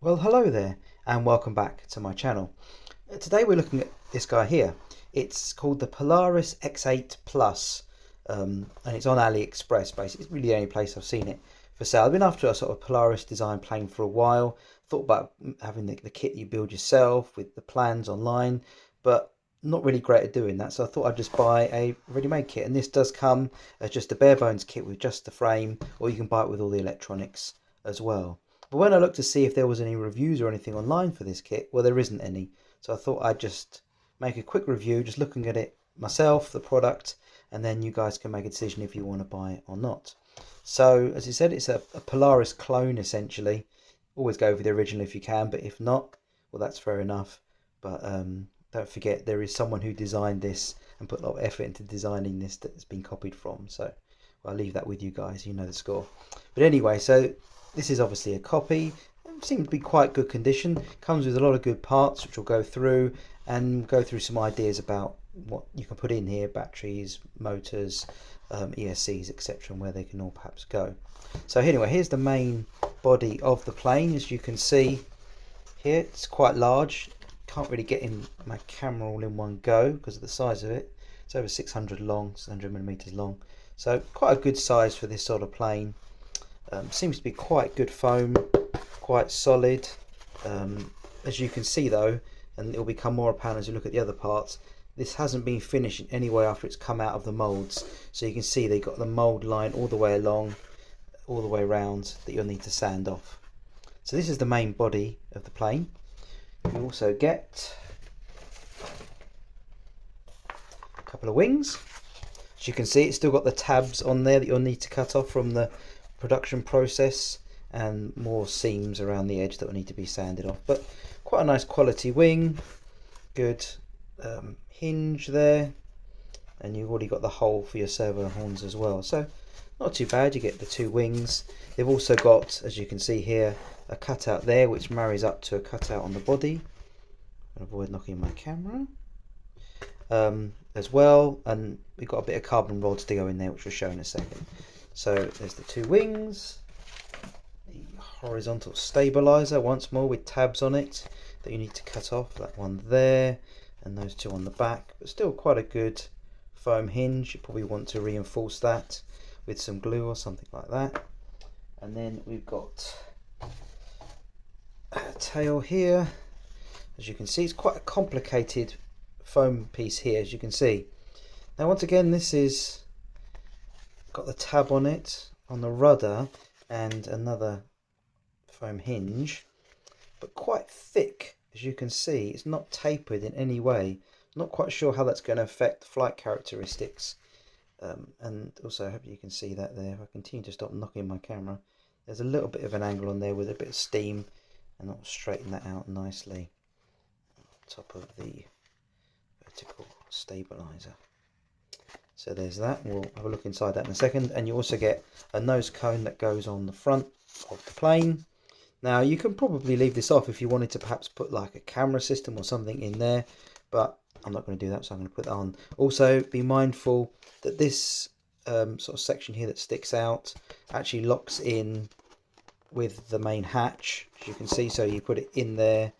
Well, hello there and welcome back to my channel. Today we're looking at this guy here. It's called the Polaris X8Plus and it's on AliExpress basically. It's really the only place I've seen it for sale. I've been after a sort of Polaris design plane for a while. Thought about having the kit you build yourself with the plans online, but not really great at doing that, so I thought I'd just buy a ready-made kit, and this does come as just a bare bones kit with just the frame, or you can buy it with all the electronics as well. But when I looked to see if there was any reviews or anything online for this kit, well, there isn't any. So I thought I'd just make a quick review, just looking at it myself, the product, and then you guys can make a decision if you want to buy it or not. So, as I said, it's a Polaris clone, essentially. Always go for the original if you can, but if not, well, that's fair enough. But don't forget, there is someone who designed this and put a lot of effort into designing this that's been copied from. So well, I'll leave that with you guys, you know the score. But anyway, so this is obviously a copy. It seems to be quite good condition. Comes with a lot of good parts, which we'll go through and go through some ideas about what you can put in here: batteries, motors, ESCs, etc., and where they can all perhaps go. So anyway, here's the main body of the plane. As you can see here, it's quite large. Can't really get in my camera all in one go because of the size of it. It's over 600 long, 600 millimeters long. So quite a good size for this sort of plane. Seems to be quite good foam, quite solid. As you can see though, and it will become more apparent as you look at the other parts, this hasn't been finished in any way after it's come out of the molds. So you can see they got the mold line all the way along, all the way around, that you'll need to sand off. So this is the main body of the plane. You also get a couple of wings. As you can see, it's still got the tabs on there that you'll need to cut off from the production process, and more seams around the edge that will need to be sanded off. But quite a nice quality wing, good hinge there, and you've already got the hole for your servo horns as well. So not too bad. You get the two wings. They've also got, as you can see here, a cutout there which marries up to a cutout on the body. Avoid knocking my camera as well, and we've got a bit of carbon rods to go in there, which we'll show in a second. So there's the two wings, the horizontal stabilizer once more with tabs on it that you need to cut off, that one there and those two on the back, but still quite a good foam hinge. You probably want to reinforce that with some glue or something like that. And then we've got a tail here. As you can see, it's quite a complicated foam piece here, as you can see. Now once again, this is got the tab on it on the rudder and another foam hinge, but quite thick. As you can see, it's not tapered in any way. Not quite sure how that's going to affect flight characteristics. And also I hope you can see that there. If I continue to stop knocking my camera, there's a little bit of an angle on there with a bit of steam, and I'll straighten that out nicely on top of the vertical stabilizer. So there's that. We'll have a look inside that in a second. And you also get a nose cone that goes on the front of the plane. Now you can probably leave this off if you wanted to perhaps put like a camera system or something in there, but I'm not going to do that, so I'm going to put that on. Also be mindful that this sort of section here that sticks out actually locks in with the main hatch, as you can see. So you put it in there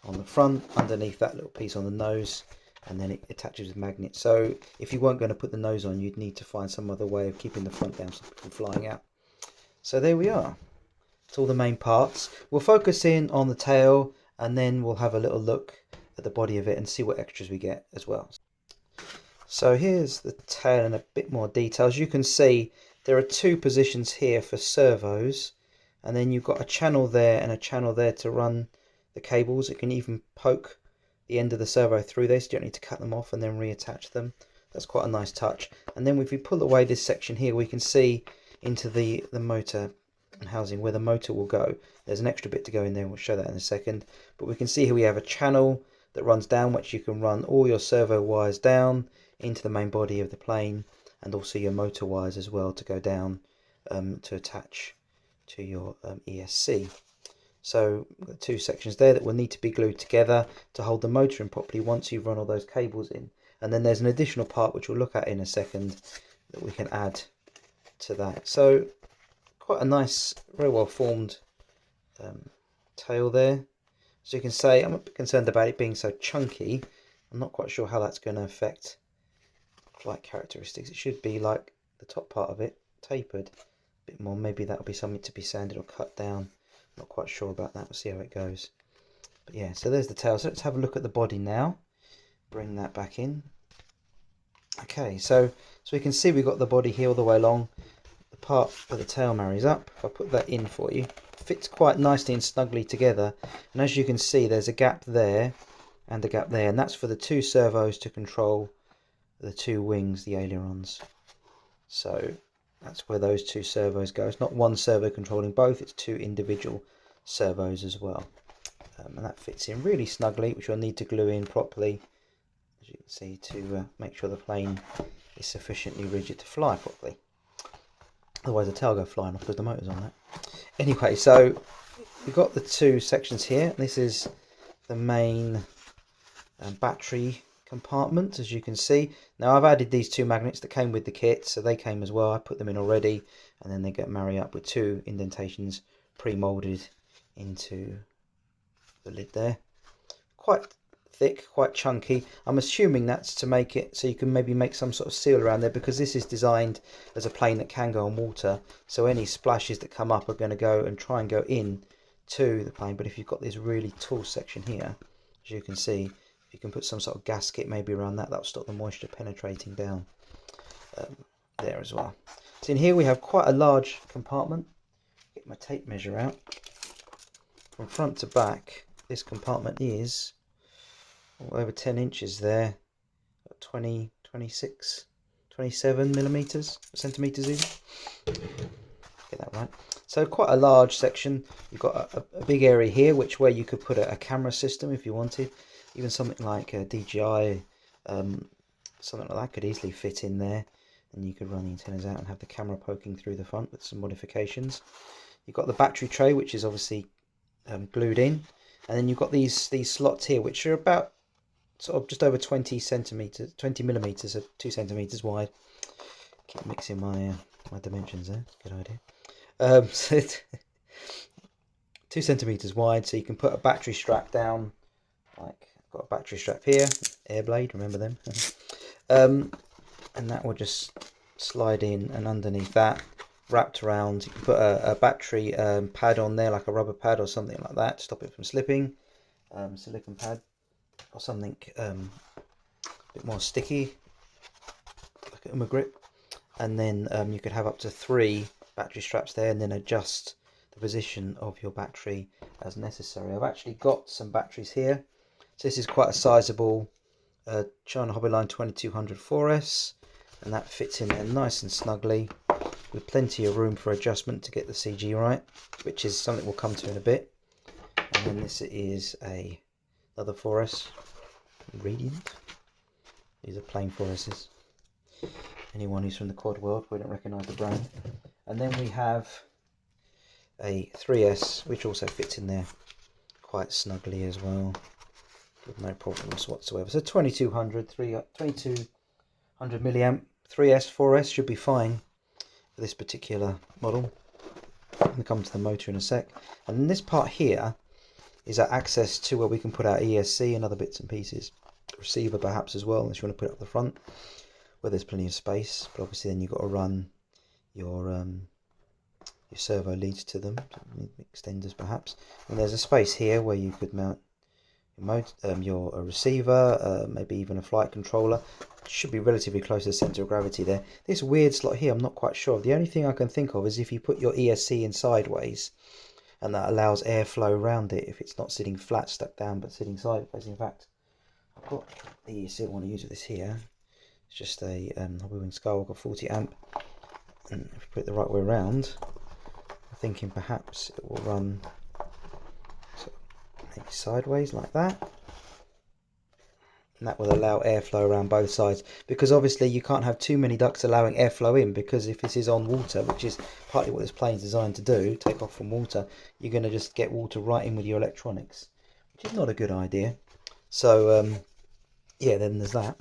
on the front underneath that little piece on the nose, and then it attaches with magnets. So if you weren't going to put the nose on, you'd need to find some other way of keeping the front down so from flying out. So there we are. It's all the main parts. We'll focus in on the tail, and then we'll have a little look at the body of it and see what extras we get as well. So here's the tail in a bit more detail. As you can see, there are two positions here for servos, and then you've got a channel there and a channel there to run the cables. It can even poke the end of the servo through there, so you don't need to cut them off and then reattach them. That's quite a nice touch. And then if we pull away this section here, we can see into the motor housing where the motor will go. There's an extra bit to go in there, we'll show that in a second. But we can see here we have a channel that runs down, which you can run all your servo wires down into the main body of the plane, and also your motor wires as well to go down to attach to your ESC. So we've got two sections there that will need to be glued together to hold the motor in properly once you've run all those cables in. And then there's an additional part which we'll look at in a second that we can add to that. So quite a nice, very well formed tail there. So you can say, I'm a bit concerned about it being so chunky. I'm not quite sure how that's going to affect flight characteristics. It should be like the top part of it tapered a bit more. Maybe that'll be something to be sanded or cut down. Not quite sure about that. We'll see how it goes. But yeah, so there's the tail. So let's have a look at the body now. Bring that back in. Okay, so we can see we've got the body here all the way along. The part where the tail marries up, if I put that in for you, fits quite nicely and snugly together. And as you can see, there's a gap there and a gap there, and that's for the two servos to control the two wings, the ailerons. So that's where those two servos go. It's not one servo controlling both, it's two individual servos as well. And that fits in really snugly, which you'll need to glue in properly, as you can see, to make sure the plane is sufficiently rigid to fly properly. Otherwise the tail will go flying off because the motor's on that. Anyway, so we've got the two sections here. This is the main battery compartment, as you can see. Now I've added these two magnets that came with the kit, so they came as well. I put them in already, and then they get married up with two indentations pre-molded into the lid there. Quite thick, quite chunky. I'm assuming that's to make it so you can maybe make some sort of seal around there, because this is designed as a plane that can go on water, so any splashes that come up are going to go and try and go in to the plane. But if you've got this really tall section here, as you can see, you can put some sort of gasket maybe around that, that'll stop the moisture penetrating down there as well. So in here we have quite a large compartment. Get my tape measure out. From front to back, this compartment is over 10 inches there, 20, 26, 27 centimeters even. Get that right. So quite a large section. You've got a big area here, where you could put a camera system if you wanted. Even something like a DJI, something like that could easily fit in there. And you could run the antennas out and have the camera poking through the front with some modifications. You've got the battery tray, which is obviously glued in. And then you've got these slots here, which are about sort of just over 20 millimeters, so 2 centimeters wide. Keep mixing my dimensions there. Good idea. So 2 centimeters wide, so you can put a battery strap down. Like I've got a battery strap here, air blade, remember them. And that will just slide in, and underneath that, wrapped around, you can put a battery pad on there, like a rubber pad or something like that, to stop it from slipping. Silicone pad or something a bit more sticky, like a grip. And then you could have up to 3 battery straps there, and then adjust the position of your battery as necessary. I've actually got some batteries here. So this is quite a sizable China Hobbyline 2200 4S, and that fits in there nice and snugly, with plenty of room for adjustment to get the CG right, which is something we'll come to in a bit. And then this is another 4S, Radiant. These are plain 4Ss. Anyone who's from the quad world wouldn't recognise the brand. And then we have a 3S, which also fits in there quite snugly as well, with no problems whatsoever. So 2200 milliamp 3S, 4S should be fine for this particular model. We'll come to the motor in a sec. And then this part here is our access to where we can put our ESC and other bits and pieces. Receiver perhaps as well, unless you want to put it up the front, where there's plenty of space. But obviously then you've got to run your servo leads to them, extenders perhaps. And there's a space here where you could mount your receiver, maybe even a flight controller. It should be relatively close to the centre of gravity there. This weird slot here, I'm not quite sure. The only thing I can think of is if you put your ESC in sideways, and that allows airflow around it if it's not sitting flat, stuck down, but sitting sideways. In fact, I've got the ESC I want to use with this here. It's just a Hobbywing Skywalker 40 amp, and if you put it the right way around, I'm thinking perhaps it will run maybe sideways like that, and that will allow airflow around both sides, because obviously you can't have too many ducts allowing airflow in, because if this is on water, which is partly what this plane is designed to do, take off from water, you're going to just get water right in with your electronics, which is not a good idea. So yeah, then there's that.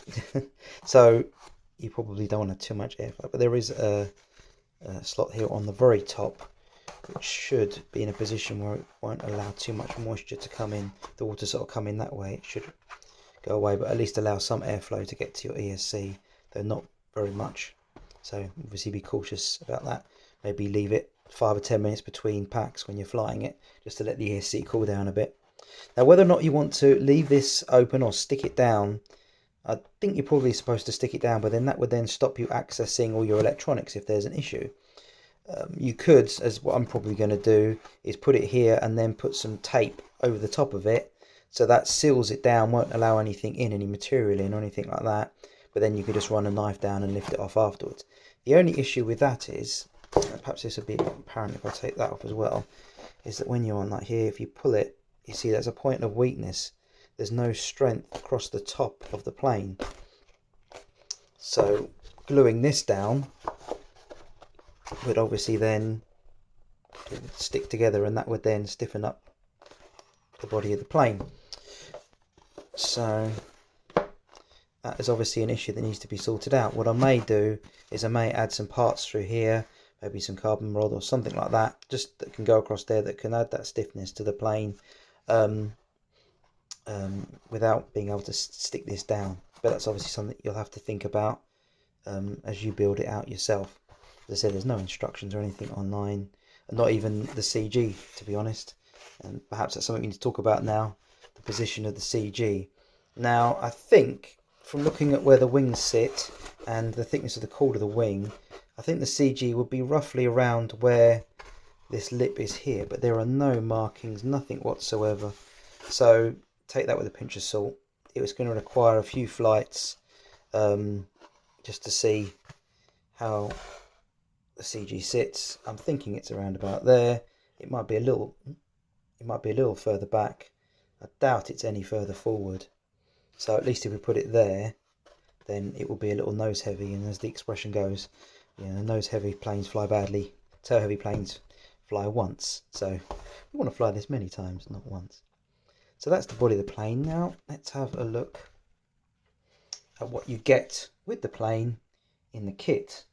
So you probably don't want to have too much airflow, but there is a slot here on the very top which should be in a position where it won't allow too much moisture to come in. The water sort of come in that way, it should go away, but at least allow some airflow to get to your ESC, though not very much. So obviously be cautious about that. Maybe leave it 5 or 10 minutes between packs when you're flying it, just to let the ESC cool down a bit. Now, whether or not you want to leave this open or stick it down, I think you're probably supposed to stick it down, but then that would then stop you accessing all your electronics if there's an issue. You could, as what I'm probably going to do, is put it here and then put some tape over the top of it, so that seals it down, won't allow anything in, any material in or anything like that, but then you could just run a knife down and lift it off afterwards. The only issue with that is, perhaps this will be apparent if I take that off as well, is that when you're on like here, if you pull it, you see there's a point of weakness. There's no strength across the top of the plane. So gluing this down would obviously then stick together, and that would then stiffen up the body of the plane. So that is obviously an issue that needs to be sorted out. What I may do is I may add some parts through here, maybe some carbon rod or something like that, just that can go across there, that can add that stiffness to the plane without being able to stick this down. But that's obviously something you'll have to think about as you build it out yourself. As I said, there's no instructions or anything online, not even the CG, to be honest. And perhaps that's something we need to talk about now, the position of the CG. Now, I think from looking at where the wings sit and the thickness of the cord of the wing, I think the CG would be roughly around where this lip is here, but there are no markings, nothing whatsoever. So take that with a pinch of salt. It was going to require a few flights just to see how the CG sits. I'm thinking it's around about there. It might be a little further back. I doubt it's any further forward. So at least if we put it there, then it will be a little nose heavy, and as the expression goes, you know, nose heavy planes fly badly, tail heavy planes fly once. So we want to fly this many times, not once. So that's the body of the plane. Now let's have a look at what you get with the plane in the kit.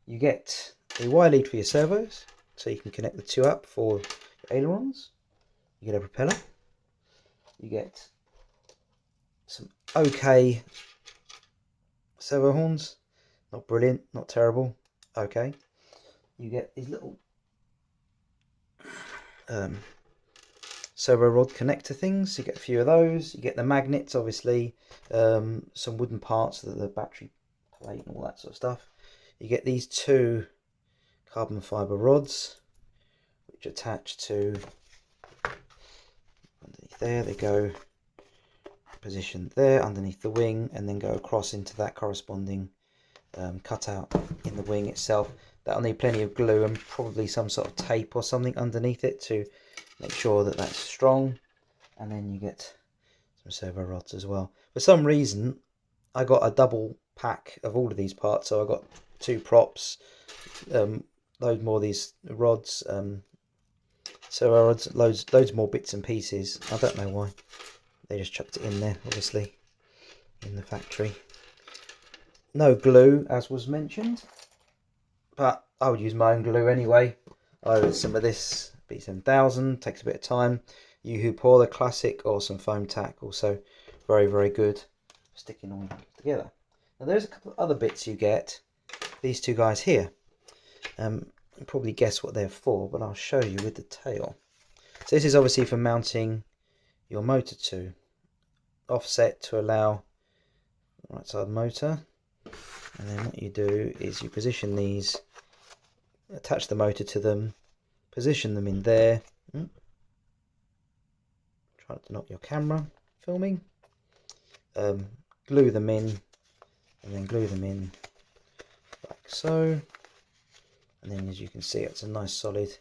You get a wire lead for your servos, so you can connect the two up for your ailerons. You get a propeller. You get some okay servo horns, not brilliant, not terrible, okay. You get these little servo rod connector things. You get a few of those. You get the magnets, obviously, some wooden parts, the battery plate and all that sort of stuff. You get these two carbon fiber rods which attach to underneath there. They go positioned there underneath the wing and then go across into that corresponding cutout in the wing itself. That'll need plenty of glue and probably some sort of tape or something underneath it to make sure that that's strong. And then you get some servo rods as well. For some reason I got a double pack of all of these parts, so I got 2 props, loads more of these rods, servo rods, loads more bits and pieces. I don't know why. They just chucked it in there, obviously, in the factory. No glue, as was mentioned, but I would use my own glue anyway. Either some of this B7000, takes a bit of time. Polar Classic, or some foam tack, also very, very good for sticking all together. Now there's a couple of other bits you get. These two guys here. You probably guess what they're for, but I'll show you with the tail. So this is obviously for mounting your motor to. Offset to allow the right side motor, and then what you do is you position these, attach the motor to them, position them in there. Try not to knock your camera filming. Glue them in, and then glue them in like so, and then as you can see, it's a nice solid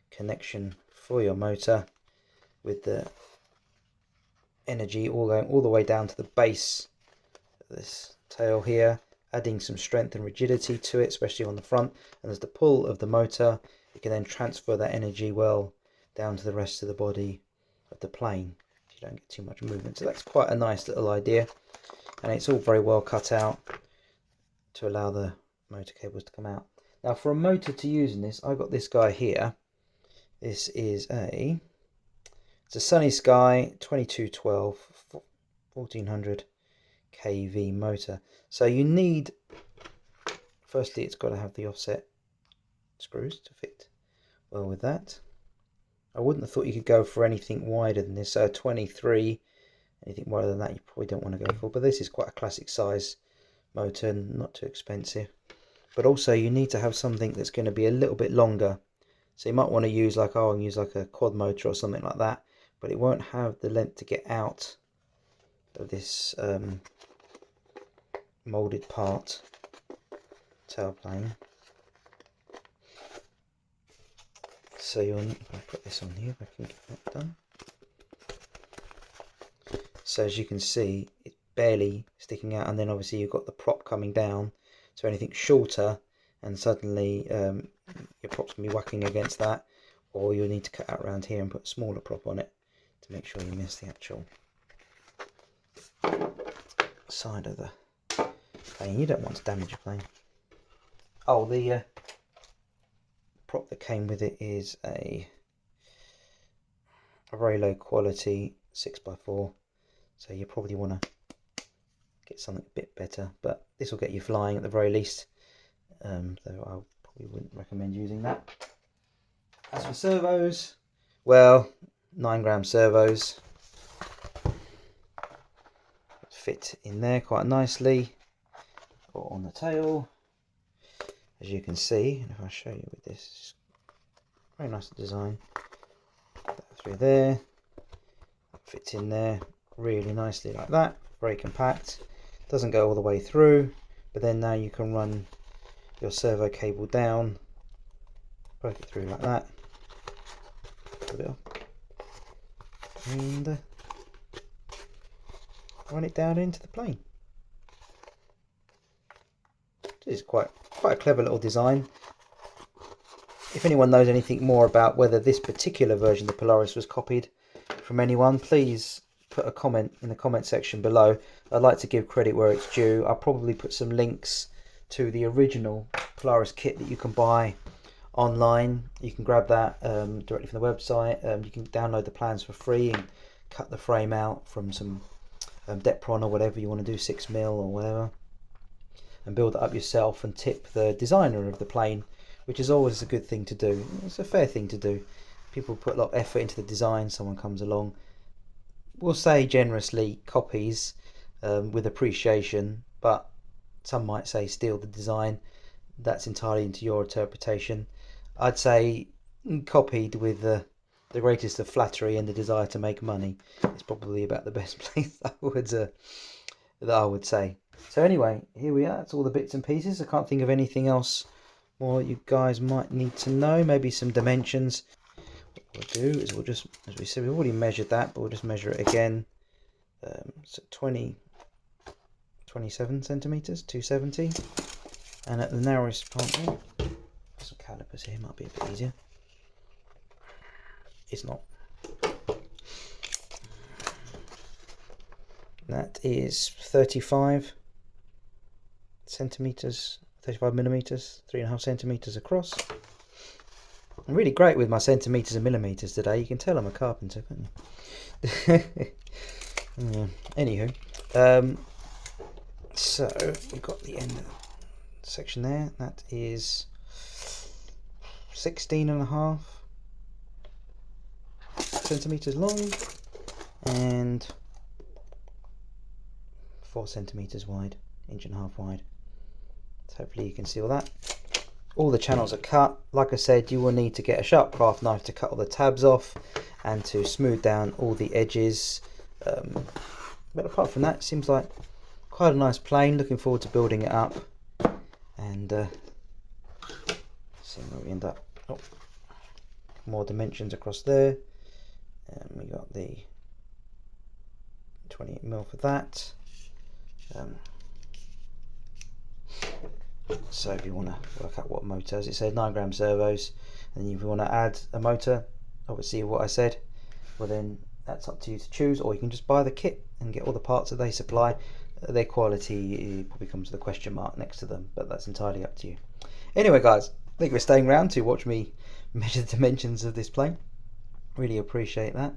connection for your motor with the energy all going all the way down to the base of this tail here, adding some strength and rigidity to it, especially on the front. And as the pull of the motor, you can then transfer that energy well down to the rest of the body of the plane, so you don't get too much movement. So that's quite a nice little idea, and it's all very well cut out to allow the motor cables to come out. Now for a motor to use in this, I got this guy here, This is it's a Sunny Sky 2212 1400 kV motor. So you need, firstly, it's got to have the offset screws to fit well with that. I wouldn't have thought you could go for anything wider than this. So 23, anything wider than that you probably don't want to go for, but this is quite a classic size motor and not too expensive. But also you need to have something that's going to be a little bit longer. So you might want to use like, use like a quad motor or something like that, but it won't have the length to get out of this molded part, tailplane. So you'll put this on here if I can get that done. So as you can see, it's barely sticking out, and then obviously you've got the prop coming down. So anything shorter, and suddenly your prop's going to be whacking against that, or you'll need to cut out around here and put a smaller prop on it to make sure you miss the actual side of the plane. You don't want to damage your plane. Oh, the prop that came with it is a very low quality 6x4, so you probably want to get something a bit better, but this will get you flying at the very least, though I probably wouldn't recommend using that. As for servos, well, 9-gram servos fit in there quite nicely, or on the tail, as you can see. And if I show you with this, very nice design. Put that through there, fits in there really nicely like that, very compact, doesn't go all the way through, but then now you can run your servo cable down, poke it through like that, put it up, and run it down into the plane. This is quite a clever little design. If anyone knows anything more about whether this particular version of the Polaris was copied from anyone, please put a comment in the comment section below. I'd like to give credit where it's due. I'll probably put some links to the original Polaris kit that you can buy online. You can grab that directly from the website. You can download the plans for free and cut the frame out from some Depron or whatever you want to do, 6mm or whatever, and build it up yourself and tip the designer of the plane, which is always a good thing to do. It's a fair thing to do. People put a lot of effort into the design. Someone comes along, we'll say generously copies with appreciation, but some might say steal the design. That's entirely into your interpretation. I'd say copied with the greatest of flattery and the desire to make money is probably about the best place that I would say. So anyway, here we are. That's all the bits and pieces. I can't think of anything else more you guys might need to know. Maybe some dimensions. What we'll do is we'll just, as we said, we've already measured that, but we'll just measure it again. So 27 centimeters, 270, and at the narrowest part, some calipers here might be a bit easier. It's not. That is 35 centimeters, 35 millimeters, 3.5 centimeters across. I'm really great with my centimeters and millimeters today. You can tell I'm a carpenter, can't you? Yeah. Anywho, so we've got the end of the section there. That is 16.5 centimeters long and 4 centimeters wide, 1.5 inches wide. So hopefully you can see all that. All the channels are cut. Like I said, you will need to get a sharp craft knife to cut all the tabs off and to smooth down all the edges. But apart from that, it seems like quite a nice plane. Looking forward to building it up and seeing where we end up. Oh, more dimensions across there, and we got the 28mm for that. So if you want to work out what motor, as it said, 9-gram servos, and if you want to add a motor, obviously what I said, well then that's up to you to choose, or you can just buy the kit and get all the parts that they supply. Their quality probably comes with a question mark next to them, but that's entirely up to you. Anyway guys, thank you for staying around to watch me measure the dimensions of this plane. Really appreciate that.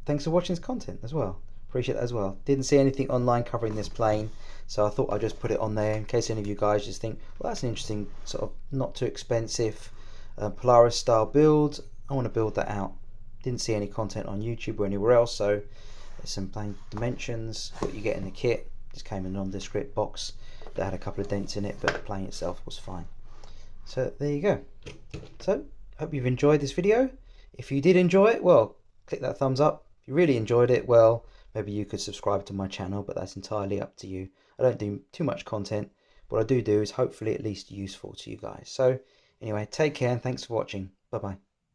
Thanks for watching this content as well. Appreciate that as well. Didn't see anything online covering this plane, so I thought I'd just put it on there in case any of you guys just think, well, that's an interesting sort of not too expensive Polaris style build. I want to build that out. Didn't see any content on YouTube or anywhere else, so there's some plane dimensions, what you get in the kit. Just came in a nondescript box that had a couple of dents in it, but the plane itself was fine. So there you go. So hope you've enjoyed this video. If you did enjoy it, well, click that thumbs up. If you really enjoyed it, well, maybe you could subscribe to my channel, but that's entirely up to you. I don't do too much content. What I do is hopefully at least useful to you guys. So anyway, take care and thanks for watching. Bye bye.